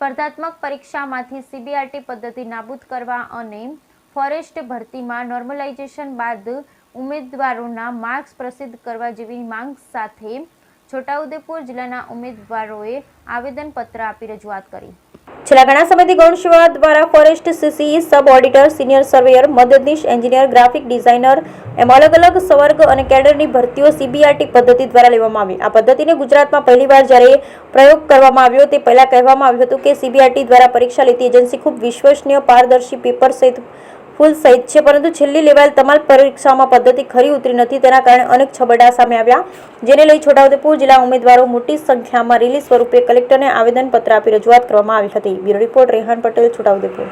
સ્પર્ધાત્મક પરીક્ષામાંથી સીબીઆરટી પદ્ધતિ નાબૂદ કરવા અને ફોરેસ્ટ ભરતીમાં નોર્મલાઇઝેશન બાદ ઉમેદવારોના માર્ક્સ પ્રસિદ્ધ કરવા જેવી માંગ સાથે છોટાઉદેપુર જિલ્લાના ઉમેદવારોએ આવેદનપત્ર આપી રજૂઆત કરી। છેલ્લા ઘણા સમયથી ગૌણ સેવા દ્વારા forest CCE, sub auditor, senior surveyor, મદદનીશ એન્જિનિયર, ગ્રાફિક ડિઝાઇનર એમ અલગ અલગ સંવર્ગ અને કેડરની ભરતીઓ સીબીઆરટી પદ્ધતિ દ્વારા લેવામાં આવી। આ પદ્ધતિને ગુજરાતમાં પહેલીવાર જ્યારે પ્રયોગ કરવામાં આવ્યો તે પહેલા કહેવામાં આવ્યું હતું કે સીબીઆરટી દ્વારા પરીક્ષા લેતી એજન્સી ખૂબ વિશ્વસનીય, પારદર્શી, પેપર સહિત ફૂલ સહિત છે, પરંતુ છેલ્લી લેવાયેલ તમામ પરીક્ષાઓમાં પદ્ધતિ ખરી ઉતરી નથી। તેના કારણે અનેક છબરડા સામે આવ્યા, જેને લઈ છોટાઉદેપુર જિલ્લા ઉમેદવારો મોટી સંખ્યામાં રિલીઝ સ્વરૂપે કલેક્ટરને આવેદનપત્ર આપી રજૂઆત કરવામાં આવી હતી। Bureau report, Rehan Patel, Chhotaudepur.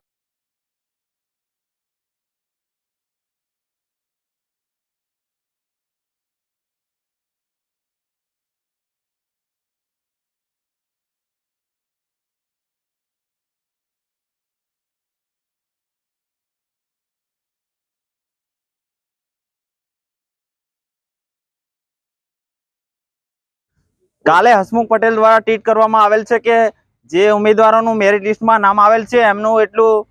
કાલે હસમુખ પટેલ દ્વારા ટ્વીટ કરવામાં આવેલ છે કે જે ઉમેદવારોનું મેરિટ લિસ્ટમાં નામ આવેલ છે એમનું એટલું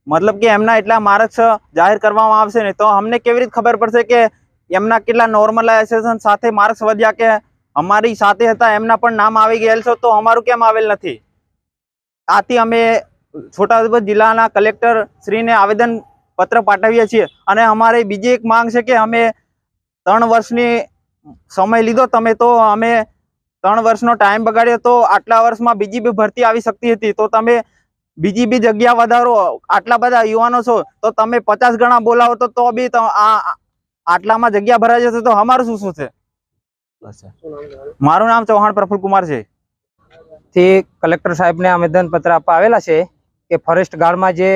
મતલબ કે એમના એટલા માર્ક્સ જાહેર કરવામાં આવશે ને, તો અમને કેવી રીતે ખબર પડશે કે એમના કેટલા નોર્મલાઇઝેશન સાથે માર્ક્સ વધ્યા કે અમારી સાથે હતા એમના પણ નામ આવી ગયેલ છે, તો અમારું કેમ આવેલ નથી? આથી અમે છોટાઉદેપુર જિલ્લાના કલેક્ટર શ્રીને આવેદન પત્ર પાઠવીએ છીએ। અને અમારી બીજી એક માંગ છે કે અમે 3 વર્ષની સમય લીધો તમે, તો અમે 3 વર્ષનો ટાઈમ બગાડ્યો, તો આટલા વર્ષમાં બીજી બી ભરતી આવી શકતી હતી, તો તમે બીજી બી જગ્યા વધારો। આટલા બધા યુવાનો છો તો તમે 50 ગણા બોલાવો તો બી આટલામાં જગ્યા ભરાઈ જશે, તો અમારું શું છે? મારું નામ ચૌહાણ પ્રફુલ કુમાર છે। થી કલેક્ટર સાહેબને આવેદન પત્ર આપવા આવેલા છે કે ફોરેસ્ટ ગાર્ડમાં જે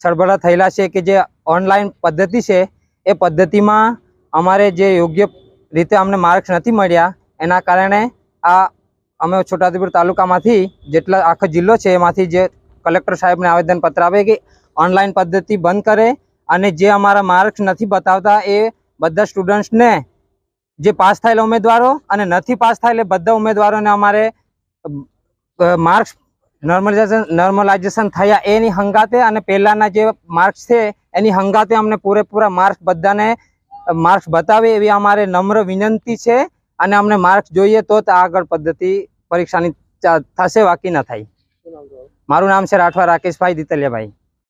છળબળા થયેલા છે કે જે ઓનલાઈન પદ્ધતિ છે એ પદ્ધતિમાં અમારે જે યોગ્ય રીતે અમને માર્ક્સ નથી મળ્યા, એના કારણે આ અમે છોટાઉદેપુર તાલુકામાંથી જેટલા આખો જિલ્લો છે એમાંથી જે કલેક્ટર સાહેબને આવેદનપત્ર આપે કે ઓનલાઈન પદ્ધતિ બંધ કરે અને જે અમારા માર્ક્સ નથી બતાવતા એ બધા સ્ટુડન્ટ્સને, જે પાસ થયેલા ઉમેદવારો અને નથી પાસ થયેલા બધા ઉમેદવારોને અમારે માર્ક્સ નોર્મલાઇઝેશન થયા એની હંગાતે અને પહેલાના જે માર્ક્સ છે એની હંગાતે અમને પૂરેપૂરા માર્ક્સ બધાને માર્ક્સ બતાવે એવી અમારે નમ્ર વિનંતી છે। અને અમને માર્ક્સ જોઈએ તો આગળ પદ્ધતિ પરીક્ષાની થશે, બાકી ન થાય। મારું નામ છે રાઠવા રાકેશભાઈ દીતલિયાભાઈ।